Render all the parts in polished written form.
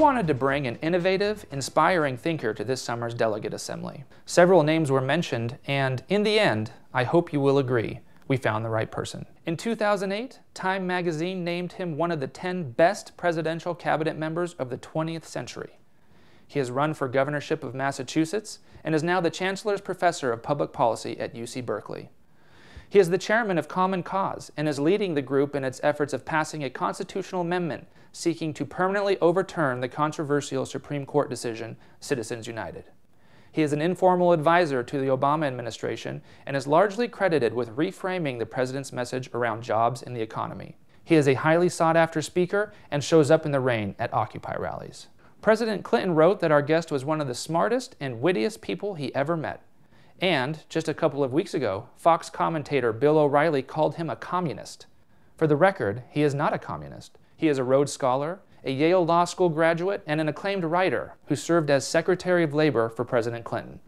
wanted to bring an innovative, inspiring thinker to this summer's delegate assembly. Several names were mentioned, and in the end, I hope you will agree, we found the right person. In 2008, Time magazine named him one of the 10 best presidential cabinet members of the 20th century. He has run for governorship of Massachusetts and is now the Chancellor's Professor of Public Policy at UC Berkeley. He is the chairman of Common Cause and is leading the group in its efforts of passing a constitutional amendment seeking to permanently overturn the controversial Supreme Court decision, Citizens United. He is an informal advisor to the Obama administration and is largely credited with reframing the president's message around jobs and the economy. He is a highly sought-after speaker and shows up in the rain at Occupy rallies. President Clinton wrote that our guest was one of the smartest and wittiest people he ever met. And, just a couple of weeks ago, Fox commentator Bill O'Reilly called him a communist. For the record, he is not a communist. He is a Rhodes Scholar, a Yale Law School graduate, and an acclaimed writer who served as Secretary of Labor for President Clinton.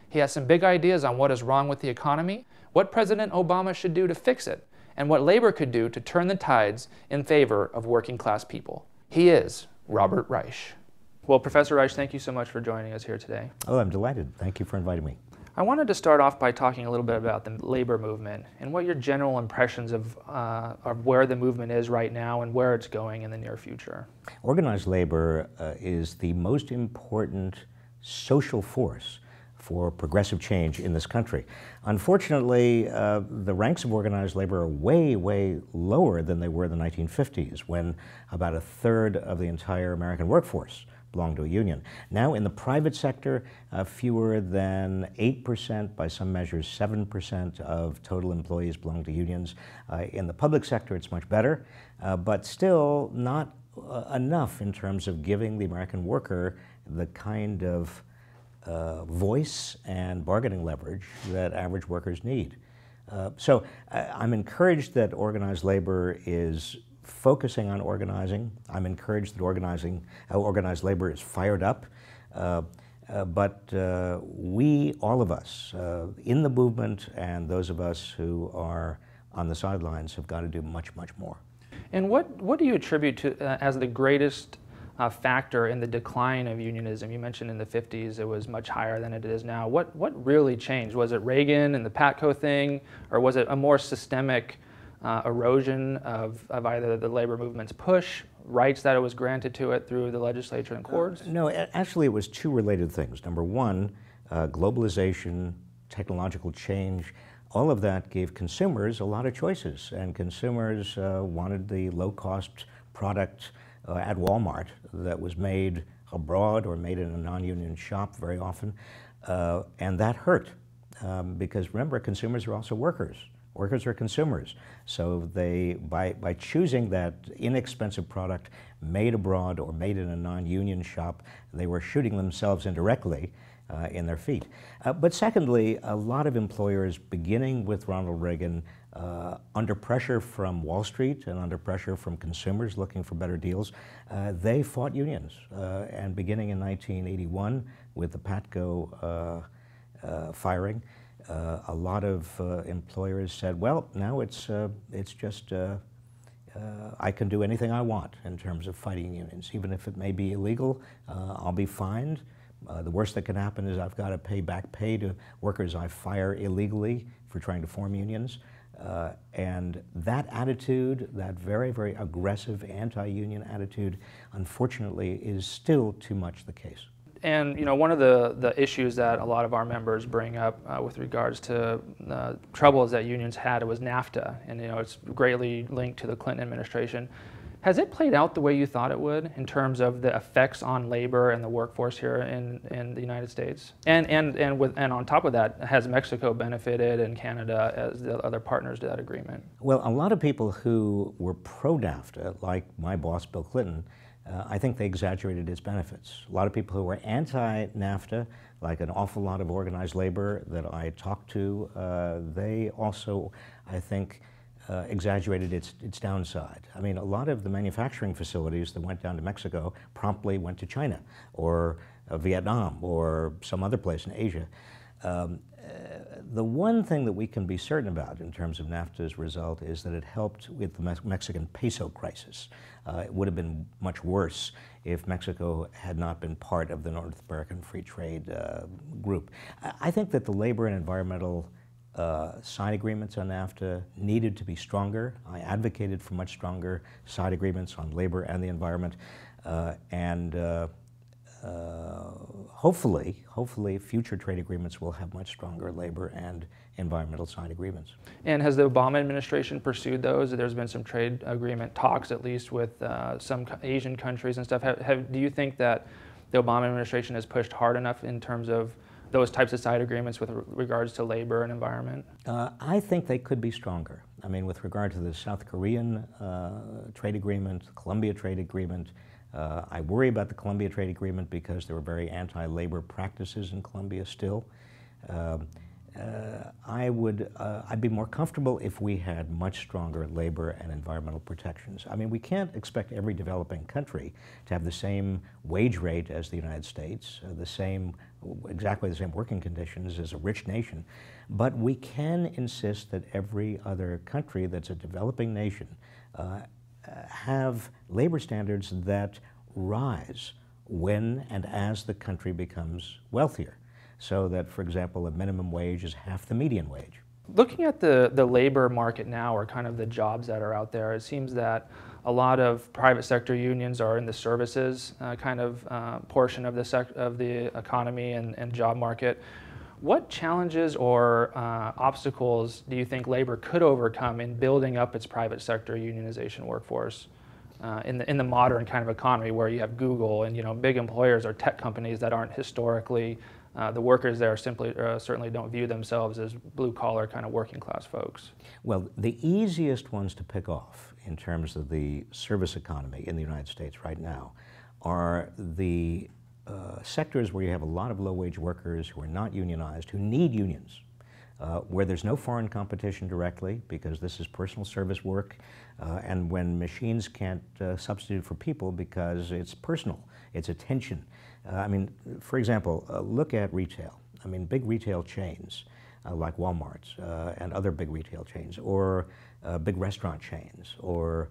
He has some big ideas on what is wrong with the economy, what President Obama should do to fix it, and what labor could do to turn the tides in favor of working-class people. He is Robert Reich. Well, Professor Reich, thank you so much for joining us here today. Oh, I'm delighted. Thank you for inviting me. I wanted to start off by talking a little bit about the labor movement and what your general impressions of where the movement is right now and where it's going in the near future. Organized labor is the most important social force for progressive change in this country. Unfortunately, the ranks of organized labor are way, way lower than they were in the 1950s, when about a third of the entire American workforce belong to a union. Now in the private sector, fewer than 8%, by some measures 7% of total employees belong to unions. In the public sector it's much better, but still not enough in terms of giving the American worker the kind of voice and bargaining leverage that average workers need. So I'm encouraged that organized labor is focusing on organizing. I'm encouraged that organized labor is fired up. But we, all of us, in the movement and those of us who are on the sidelines have got to do much, much more. And what do you attribute to as the greatest factor in the decline of unionism? You mentioned in the 50s it was much higher than it is now. What really changed? Was it Reagan and the PATCO thing, or was it a more systemic erosion of either the labor movement's push, rights that it was granted to it through the legislature and courts? No, actually it was two related things. Number one, globalization, technological change, all of that gave consumers a lot of choices, and consumers wanted the low-cost product at Walmart that was made abroad or made in a non-union shop very often, and that hurt because remember, consumers are also workers. Workers are consumers, so they, by choosing that inexpensive product made abroad or made in a non-union shop, they were shooting themselves indirectly in their feet. But secondly, a lot of employers, beginning with Ronald Reagan, under pressure from Wall Street and under pressure from consumers looking for better deals, they fought unions. And beginning in 1981 with the PATCO firing, a lot of employers said, well, now it's just, I can do anything I want in terms of fighting unions. Even if it may be illegal, I'll be fined. The worst that can happen is I've got to pay back pay to workers I fire illegally for trying to form unions. And that attitude, that very, very aggressive anti-union attitude, unfortunately, is still too much the case. And you know, one of the issues that a lot of our members bring up with regards to troubles that unions had was NAFTA, and you know, it's greatly linked to the Clinton administration. Has it played out the way you thought it would in terms of the effects on labor and the workforce here in the United States? And on top of that, has Mexico benefited and Canada as the other partners to that agreement? Well, a lot of people who were pro-NAFTA, like my boss, Bill Clinton, I think they exaggerated its benefits. A lot of people who were anti-NAFTA, like an awful lot of organized labor that I talked to, they also, I think, exaggerated its downside. I mean, a lot of the manufacturing facilities that went down to Mexico promptly went to China or Vietnam or some other place in Asia. The one thing that we can be certain about in terms of NAFTA's result is that it helped with the Mexican peso crisis. It would have been much worse if Mexico had not been part of the North American Free Trade group. I think that the labor and environmental side agreements on NAFTA needed to be stronger. I advocated for much stronger side agreements on labor and the environment, hopefully future trade agreements will have much stronger labor and environmental side agreements. And has the Obama administration pursued those? There's been some trade agreement talks, at least with some Asian countries and stuff. Do you think that the Obama administration has pushed hard enough in terms of those types of side agreements with regards to labor and environment? I think they could be stronger. I mean, with regard to the South Korean trade agreement, the Colombia trade agreement, I worry about the Colombia trade agreement because there were very anti-labor practices in Colombia still. I'd be more comfortable if we had much stronger labor and environmental protections. I mean, we can't expect every developing country to have the same wage rate as the United States, exactly the same working conditions as a rich nation, but we can insist that every other country that's a developing nation have labor standards that rise when and as the country becomes wealthier. So that, for example, a minimum wage is half the median wage. Looking at the labor market now, or kind of the jobs that are out there, it seems that a lot of private sector unions are in the services portion of the economy and job market. What challenges or obstacles do you think labor could overcome in building up its private sector unionization workforce in the modern kind of economy, where you have Google and big employers or tech companies that aren't historically the workers there certainly don't view themselves as blue-collar kind of working-class folks? Well, the easiest ones to pick off in terms of the service economy in the United States right now are the sectors where you have a lot of low-wage workers who are not unionized, who need unions, where there's no foreign competition directly, because this is personal service work, and when machines can't substitute for people because it's personal, it's attention. I mean, for example, look at retail. I mean, big retail chains like Walmart's and other big retail chains, or big restaurant chains, or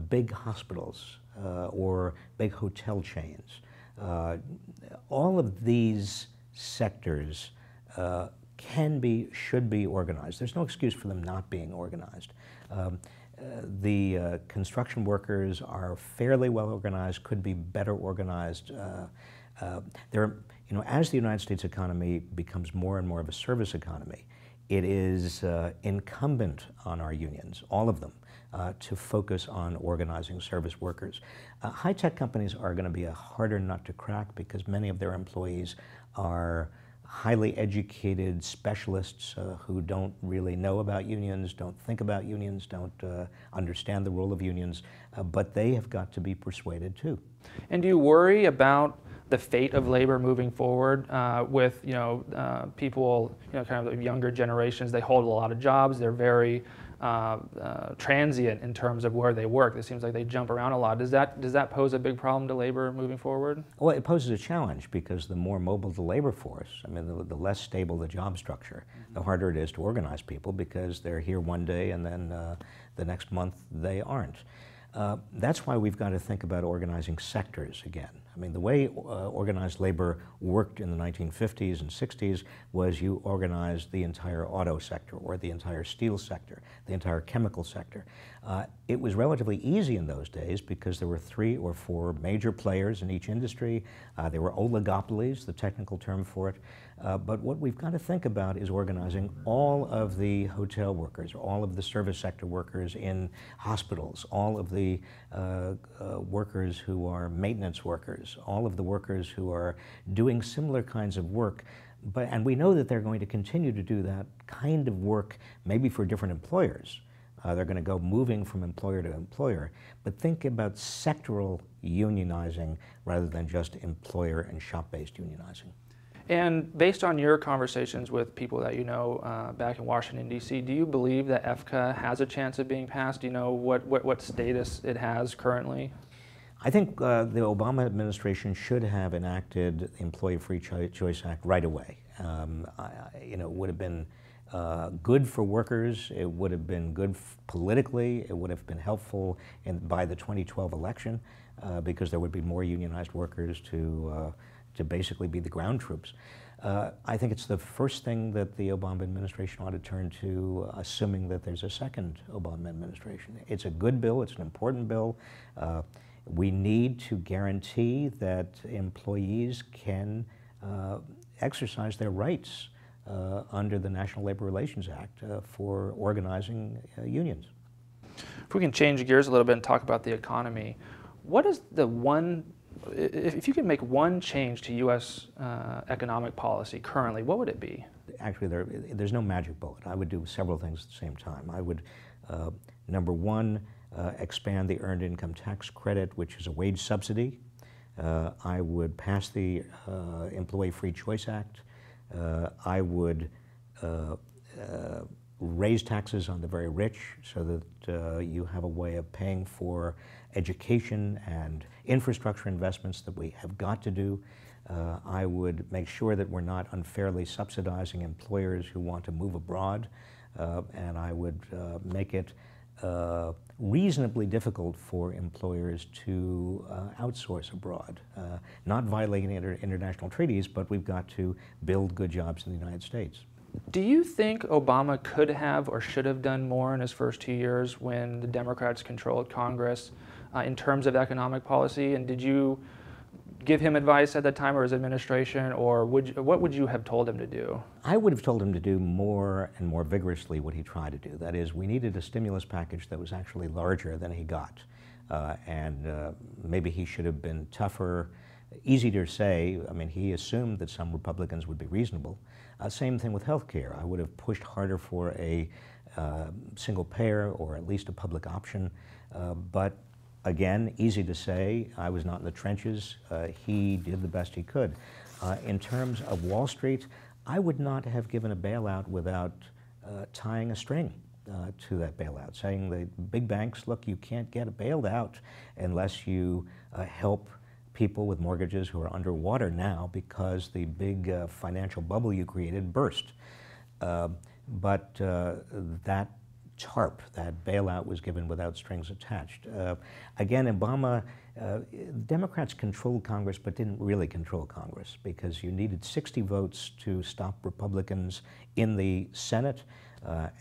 big hospitals, or big hotel chains. All of these sectors should be organized. There's no excuse for them not being organized. The construction workers are fairly well organized, could be better organized. As the United States economy becomes more and more of a service economy, it is incumbent on our unions, all of them, to focus on organizing service workers. High-tech companies are going to be a harder nut to crack because many of their employees are highly educated specialists who don't really know about unions, don't think about unions, don't understand the role of unions, but they have got to be persuaded too. And do you worry about the fate of labor moving forward with people, kind of the younger generations? They hold a lot of jobs. They're very transient in terms of where they work. It seems like they jump around a lot. Does that pose a big problem to labor moving forward? Well, it poses a challenge because the more mobile the labor force, I mean, the less stable the job structure, the harder it is to organize people because they're here one day and then the next month they aren't. That's why we've got to think about organizing sectors again. I mean, the way organized labor worked in the 1950s and 60s was you organized the entire auto sector or the entire steel sector, the entire chemical sector. It was relatively easy in those days because there were 3 or 4 major players in each industry. There were oligopolies, the technical term for it. But what we've got to think about is organizing all of the hotel workers, all of the service sector workers in hospitals, all of the workers who are maintenance workers, all of the workers who are doing similar kinds of work. And we know that they're going to continue to do that kind of work, maybe for different employers. They're going to go moving from employer to employer. But think about sectoral unionizing rather than just employer and shop-based unionizing. And based on your conversations with people that you know back in Washington, D.C., do you believe that EFCA has a chance of being passed? Do you know what status it has currently? I think the Obama administration should have enacted the Employee Free Choice Act right away. It would have been good for workers. It would have been good politically. It would have been helpful by the 2012 election because there would be more unionized workers to basically be the ground troops. I think it's the first thing that the Obama administration ought to turn to, assuming that there's a second Obama administration. It's a good bill. It's an important bill. We need to guarantee that employees can exercise their rights under the National Labor Relations Act for organizing unions. If we can change gears a little bit and talk about the economy, what is the one, if you could make one change to U.S. Economic policy currently, what would it be? Actually, there's no magic bullet. I would do several things at the same time. I would, number one, expand the Earned Income Tax Credit, which is a wage subsidy. I would pass the Employee Free Choice Act. I would raise taxes on the very rich so that you have a way of paying for education and infrastructure investments that we have got to do. I would make sure that we're not unfairly subsidizing employers who want to move abroad, and I would make it reasonably difficult for employers to outsource abroad. Not violating international treaties, but we've got to build good jobs in the United States. Do you think Obama could have or should have done more in his first 2 years when the Democrats controlled Congress in terms of economic policy? And did you give him advice at that time, or his administration, or what would you have told him to do? I would have told him to do more and more vigorously what he tried to do. That is, we needed a stimulus package that was actually larger than he got. Maybe he should have been tougher. Easy to say. I mean, he assumed that some Republicans would be reasonable. Same thing with health care. I would have pushed harder for a single payer or at least a public option. But again, easy to say. I was not in the trenches. He did the best he could. In terms of Wall Street, I would not have given a bailout without tying a string to that bailout, saying the big banks, look, you can't get bailed out unless you help people with mortgages who are underwater now because the big financial bubble you created burst. But that TARP, that bailout, was given without strings attached. Again, Obama, Democrats controlled Congress but didn't really control Congress because you needed 60 votes to stop Republicans in the Senate.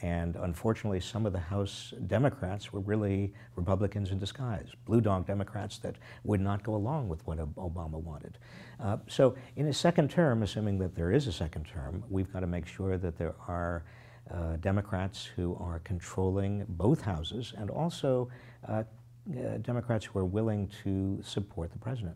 And unfortunately, some of the House Democrats were really Republicans in disguise, blue dog Democrats that would not go along with what Obama wanted. So in a second term, assuming that there is a second term, we've got to make sure that there are Democrats who are controlling both houses and also Democrats who are willing to support the president.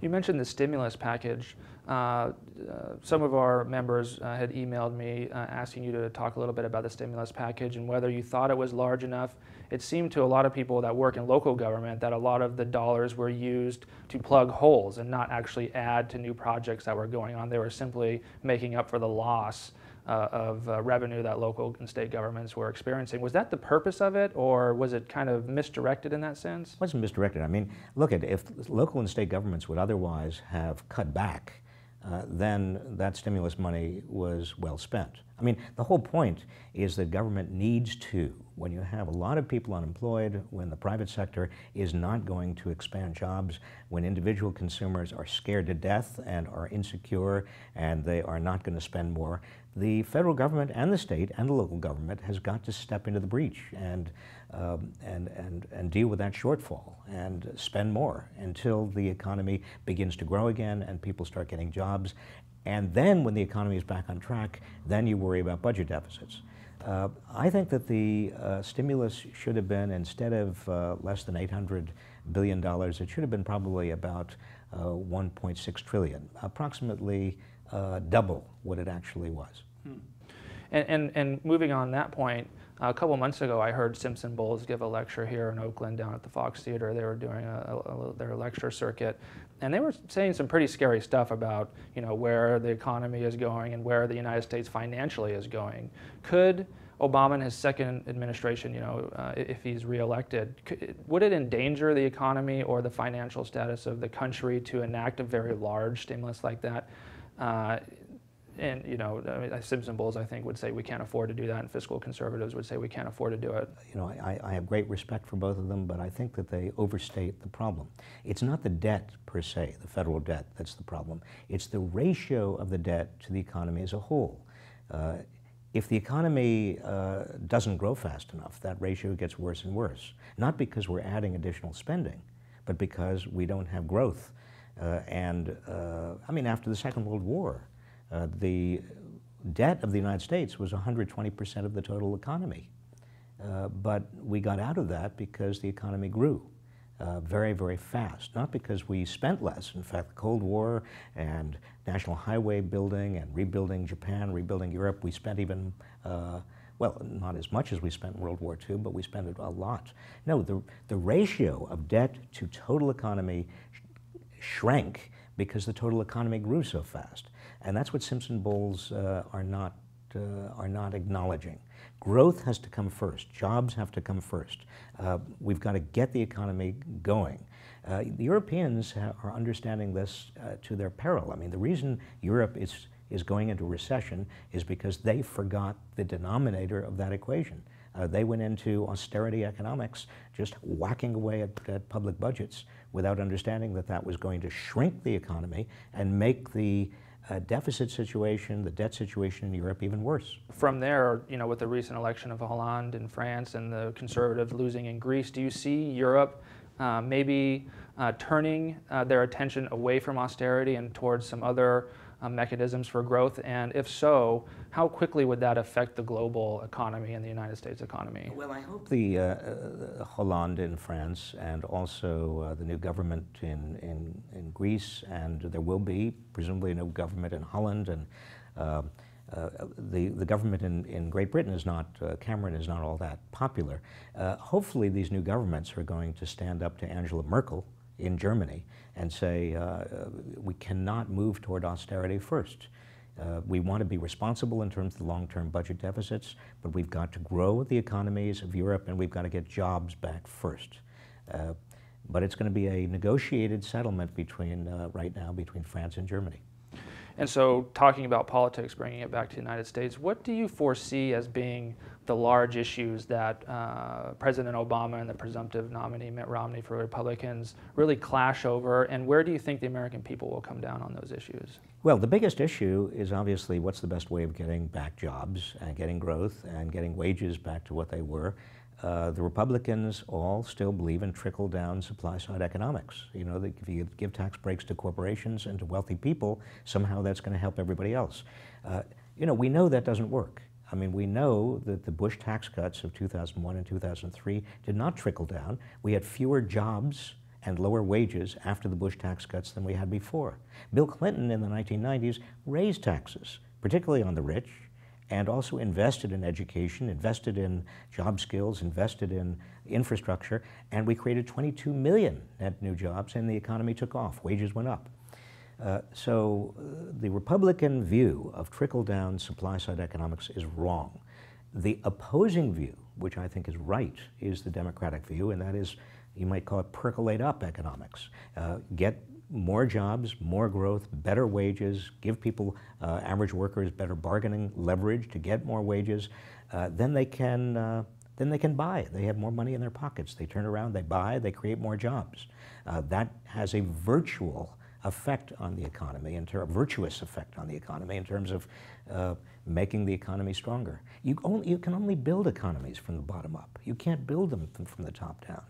You mentioned the stimulus package. Some of our members had emailed me asking you to talk a little bit about the stimulus package and whether you thought it was large enough. It seemed to a lot of people that work in local government that a lot of the dollars were used to plug holes and not actually add to new projects that were going on. They were simply making up for the loss of revenue that local and state governments were experiencing. Was that the purpose of it, or was it kind of misdirected in that sense? It wasn't misdirected. I mean, look, if local and state governments would otherwise have cut back, then that stimulus money was well spent. I mean, the whole point is that government needs to, when you have a lot of people unemployed, when the private sector is not going to expand jobs, when individual consumers are scared to death and are insecure and they are not going to spend more, the federal government and the state and the local government has got to step into the breach and deal with that shortfall and spend more until the economy begins to grow again and people start getting jobs. And then when the economy is back on track, then you worry about budget deficits. I think that the stimulus should have been, instead of less than $800 billion, it should have been probably about $1.6 trillion, approximately double what it actually was. And moving on that point, a couple months ago I heard Simpson Bowles give a lecture here in Oakland down at the Fox Theater. They were doing their lecture circuit, and they were saying some pretty scary stuff about, you know, where the economy is going and where the United States financially is going. Could Obama and his second administration, you know, if he's reelected, would it endanger the economy or the financial status of the country to enact a very large stimulus like that? And I mean, Simpson Bulls, I think, would say we can't afford to do that, and fiscal conservatives would say we can't afford to do it. I have great respect for both of them, but I think that they overstate the problem. It's not the debt per se, the federal debt, that's the problem. It's the ratio of the debt to the economy as a whole. If the economy doesn't grow fast enough, that ratio gets worse and worse. Not because we're adding additional spending, but because we don't have growth. I mean, after the Second World War, the debt of the United States was 120% of the total economy. But we got out of that because the economy grew very, very fast, not because we spent less. In fact, the Cold War and national highway building and rebuilding Japan, rebuilding Europe, we spent even, well, not as much as we spent in World War II, but we spent it a lot. No, the ratio of debt to total economy shrank because the total economy grew so fast. And that's what Simpson Bowles are not acknowledging. Growth has to come first. Jobs have to come first. We've got to get the economy going. The Europeans are understanding this to their peril. I mean, the reason Europe is going into recession is because they forgot the denominator of that equation. They went into austerity economics, just whacking away at public budgets without understanding that that was going to shrink the economy and make the deficit situation, the debt situation in Europe even worse. From there, with the recent election of Hollande in France and the conservatives losing in Greece, do you see Europe maybe turning their attention away from austerity and towards some other mechanisms for growth? And if so, how quickly would that affect the global economy and the United States economy? Well, I hope the Hollande in France and also the new government in Greece, and there will be presumably a new government in Holland, and the government in Great Britain is not, Cameron is not all that popular. Hopefully these new governments are going to stand up to Angela Merkel in Germany and say, we cannot move toward austerity first. We want to be responsible in terms of the long-term budget deficits, but we've got to grow the economies of Europe and we've got to get jobs back first. But it's going to be a negotiated settlement right now between France and Germany. And so, talking about politics, bringing it back to the United States, what do you foresee as being the large issues that President Obama and the presumptive nominee Mitt Romney for Republicans really clash over, and where do you think the American people will come down on those issues? Well, the biggest issue is obviously what's the best way of getting back jobs and getting growth and getting wages back to what they were. The Republicans all still believe in trickle-down supply-side economics. That if you give tax breaks to corporations and to wealthy people, somehow that's going to help everybody else. We know that doesn't work. I mean, we know that the Bush tax cuts of 2001 and 2003 did not trickle down. We had fewer jobs and lower wages after the Bush tax cuts than we had before. Bill Clinton in the 1990s raised taxes, particularly on the rich, and also invested in education, invested in job skills, invested in infrastructure, and we created 22 million net new jobs, and the economy took off. Wages went up. So the Republican view of trickle-down supply-side economics is wrong. The opposing view, which I think is right, is the Democratic view, and that is, you might call it percolate-up economics. Get more jobs, more growth, better wages, give people, average workers, better bargaining leverage to get more wages. Then they can buy. They have more money in their pockets. They turn around, they buy, they create more jobs. That has a virtual effect on the economy, a virtuous effect on the economy in terms of making the economy stronger. You can only build economies from the bottom up. You can't build them from the top down.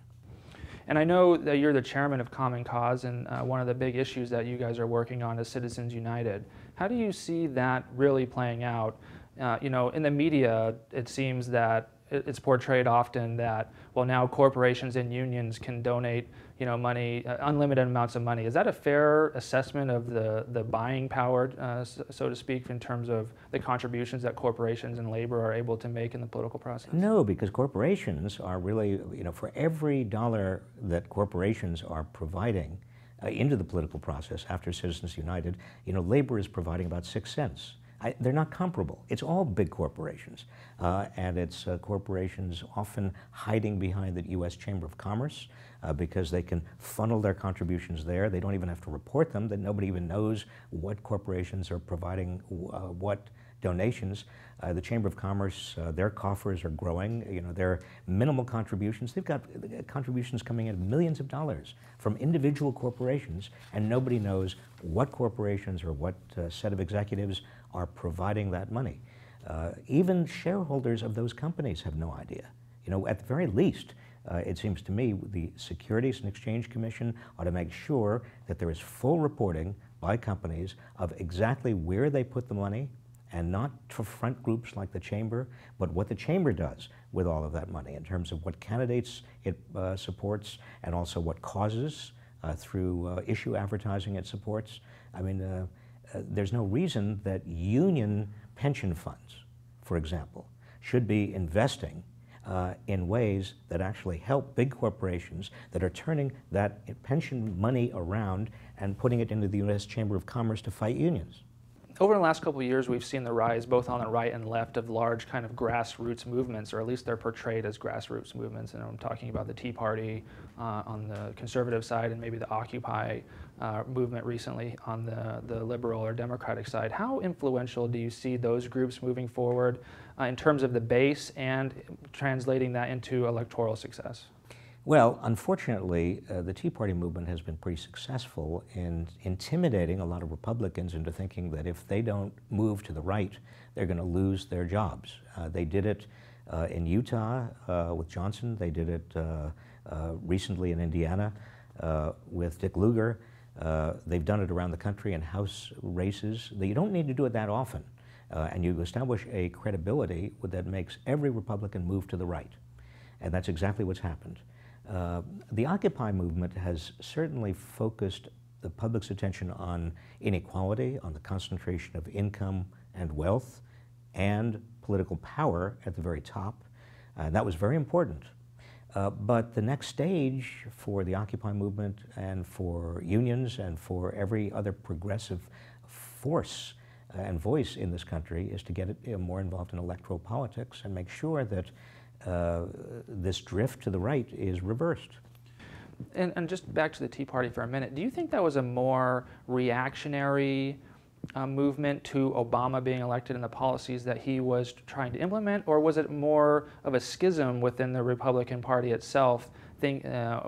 And I know that you're the chairman of Common Cause, and one of the big issues that you guys are working on is Citizens United. How do you see that really playing out? In the media, it seems that it's portrayed often that, well, now corporations and unions can donate, money, unlimited amounts of money. Is that a fair assessment of the buying power, so to speak, in terms of the contributions that corporations and labor are able to make in the political process? No, because corporations are really, for every dollar that corporations are providing into the political process after Citizens United, labor is providing about 6 cents. they're not comparable. It's all big corporations, and it's corporations often hiding behind the U.S. Chamber of Commerce because they can funnel their contributions there. They don't even have to report them. That nobody even knows what corporations are providing what donations. The Chamber of Commerce, their coffers are growing. You know, their minimal contributions, they've got contributions coming in millions of dollars from individual corporations, and nobody knows what corporations or what set of executives are providing that money. Even shareholders of those companies have no idea. You know, at the very least, it seems to me the Securities and Exchange Commission ought to make sure that there is full reporting by companies of exactly where they put the money, and not to front groups like the Chamber, but what the Chamber does with all of that money in terms of what candidates it supports, and also what causes through issue advertising it supports. I mean, there's no reason that union pension funds, for example, should be investing in ways that actually help big corporations that are turning that pension money around and putting it into the U.S. Chamber of Commerce to fight unions. Over the last couple of years, we've seen the rise, both on the right and left, of large kind of grassroots movements, or at least they're portrayed as grassroots movements. And I'm talking about the Tea Party on the conservative side, and maybe the Occupy movement recently on the liberal or democratic side. How influential do you see those groups moving forward in terms of the base and translating that into electoral success? Well, unfortunately, the Tea Party movement has been pretty successful in intimidating a lot of Republicans into thinking that if they don't move to the right, they're going to lose their jobs. They did it in Utah with Johnson. They did it recently in Indiana with Dick Lugar. They've done it around the country in House races. You don't need to do it that often. And you establish a credibility that makes every Republican move to the right. And that's exactly what's happened. The Occupy movement has certainly focused the public's attention on inequality, on the concentration of income and wealth, and political power at the very top. That was very important. But the next stage for the Occupy movement and for unions and for every other progressive force and voice in this country is to get it more involved in electoral politics and make sure that this drift to the right is reversed. And just back to the Tea Party for a minute, do you think that was a more reactionary movement to Obama being elected and the policies that he was trying to implement, or was it more of a schism within the Republican Party itself,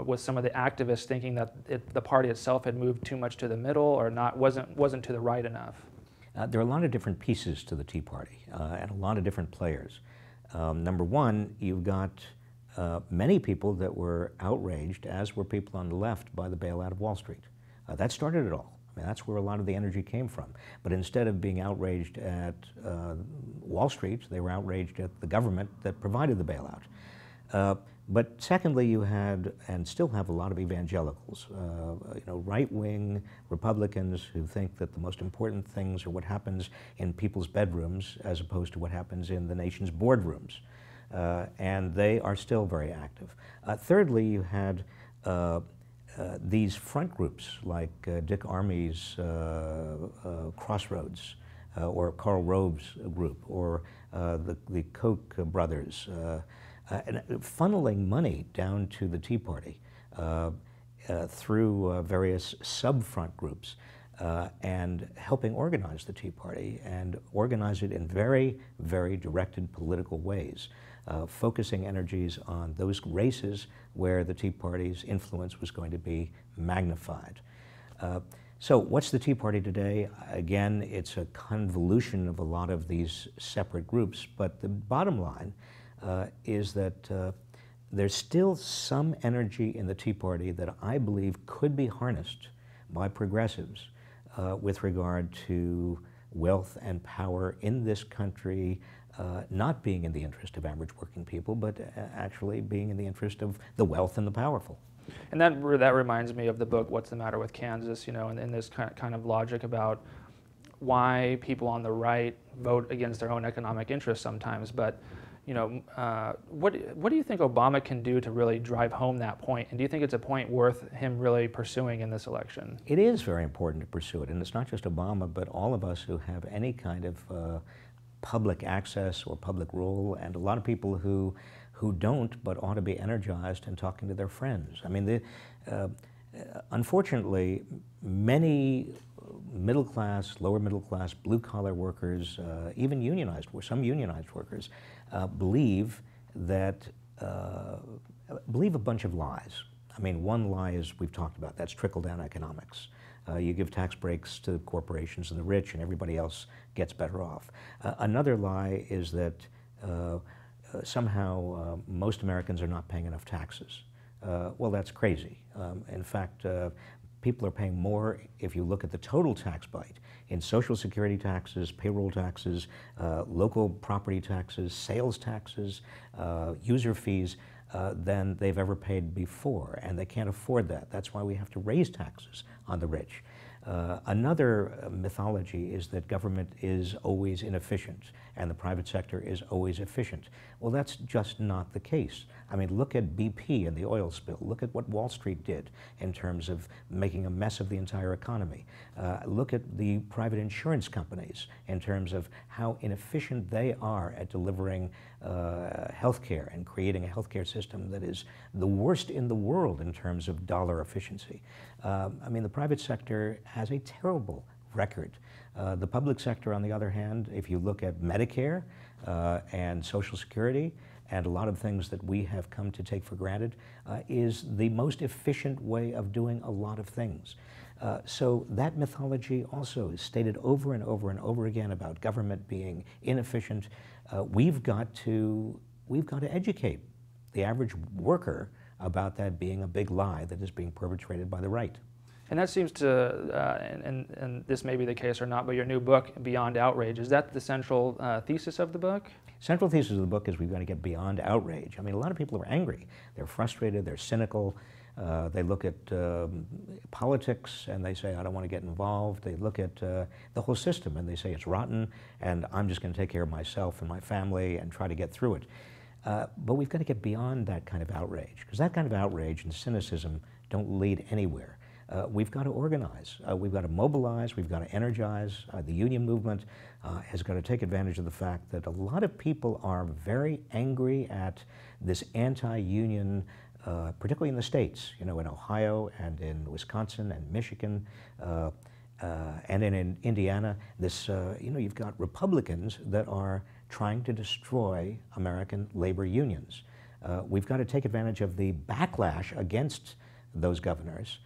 with some of the activists thinking that the party itself had moved too much to the middle or wasn't to the right enough? There are a lot of different pieces to the Tea Party and a lot of different players. Number one, you've got many people that were outraged, as were people on the left, by the bailout of Wall Street. That started it all. I mean, that's where a lot of the energy came from. But instead of being outraged at Wall Street, they were outraged at the government that provided the bailout. But secondly, you had, and still have, a lot of evangelicals, right-wing Republicans who think that the most important things are what happens in people's bedrooms as opposed to what happens in the nation's boardrooms. And they are still very active. Thirdly, you had these front groups like Dick Armey's Crossroads, or Karl Rove's group, or the Koch brothers, and funneling money down to the Tea Party through various sub-front groups and helping organize the Tea Party and organize it in very, very directed political ways, focusing energies on those races where the Tea Party's influence was going to be magnified. So what's the Tea Party today? Again, it's a convolution of a lot of these separate groups, but the bottom line is that there's still some energy in the Tea Party that I believe could be harnessed by progressives with regard to wealth and power in this country, not being in the interest of average working people, but actually being in the interest of the wealth and the powerful. And that reminds me of the book, What's the Matter with Kansas, and this kind of logic about why people on the right vote against their own economic interests sometimes. But what do you think Obama can do to really drive home that point? And do you think it's a point worth him really pursuing in this election? It is very important to pursue it, and it's not just Obama, but all of us who have any kind of public access or public role, and a lot of people who don't, but ought to be energized and talking to their friends. I mean, unfortunately, many middle class, lower middle class, blue collar workers, even some unionized workers, believe a bunch of lies. I mean, one lie is, we've talked about, that's trickle down economics. You give tax breaks to corporations and the rich, and everybody else gets better off. Another lie is that somehow most Americans are not paying enough taxes. Well, that's crazy. In fact, people are paying more if you look at the total tax bite in Social Security taxes, payroll taxes, local property taxes, sales taxes, user fees, than they've ever paid before, and they can't afford that. That's why we have to raise taxes on the rich. Another mythology is that government is always inefficient and the private sector is always efficient. Well, that's just not the case. I mean, look at BP and the oil spill. Look at what Wall Street did in terms of making a mess of the entire economy. Look at the private insurance companies in terms of how inefficient they are at delivering healthcare and creating a healthcare system that is the worst in the world in terms of dollar efficiency. I mean, the private sector has a terrible record. The public sector, on the other hand, if you look at Medicare and Social Security and a lot of things that we have come to take for granted, is the most efficient way of doing a lot of things. So that mythology also is stated over and over and over again about government being inefficient. We've got to educate the average worker about that being a big lie that is being perpetrated by the right. And that seems to, and this may be the case or not, but your new book, Beyond Outrage, is that the central thesis of the book? Central thesis of the book is we've got to get beyond outrage. I mean, a lot of people are angry. They're frustrated, they're cynical. They look at politics and they say, I don't want to get involved. They look at the whole system and they say it's rotten and I'm just going to take care of myself and my family and try to get through it. But we've got to get beyond that kind of outrage, because that kind of outrage and cynicism don't lead anywhere. We've got to organize, we've got to mobilize, we've got to energize. The union movement has got to take advantage of the fact that a lot of people are very angry at this anti-union, particularly in the States, you know, in Ohio and in Wisconsin and Michigan and in Indiana. This, you know, you've got Republicans that are trying to destroy American labor unions. We've got to take advantage of the backlash against those governors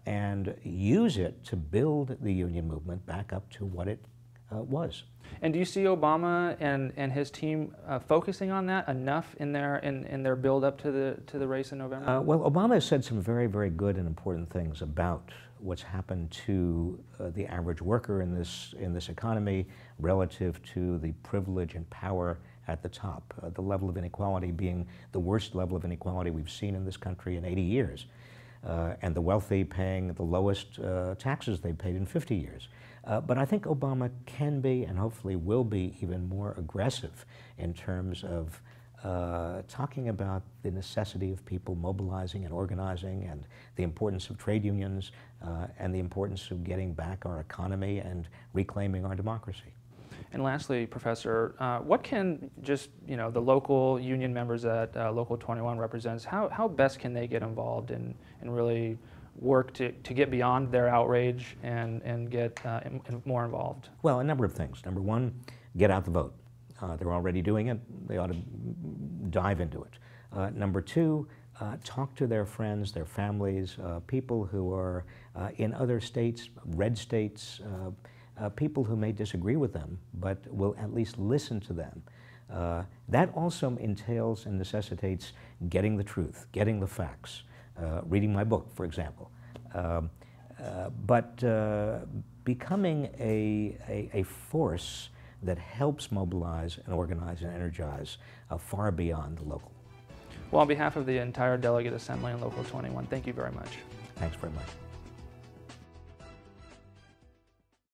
and use it to build the union movement back up to what it was. And do you see Obama and his team focusing on that enough in their build up to the race in November? Well, Obama has said some very, very good and important things about what's happened to the average worker in this economy relative to the privilege and power at the top. The level of inequality being the worst level of inequality we've seen in this country in 80 years. And the wealthy paying the lowest taxes they've paid in 50 years. But I think Obama can be, and hopefully will be, even more aggressive in terms of talking about the necessity of people mobilizing and organizing, and the importance of trade unions, and the importance of getting back our economy and reclaiming our democracy. And lastly, Professor, what can just, you know, the local union members that Local 21 represents, how best can they get involved and really work to get beyond their outrage and get more involved? Well, a number of things. Number one, get out the vote. They're already doing it. They ought to dive into it. Number two, talk to their friends, their families, people who are in other states, red states, people who may disagree with them, but will at least listen to them. That also entails and necessitates getting the truth, getting the facts, reading my book, for example. But becoming a force that helps mobilize and organize and energize far beyond the local. Well, on behalf of the entire Delegate Assembly and Local 21, thank you very much. Thanks very much.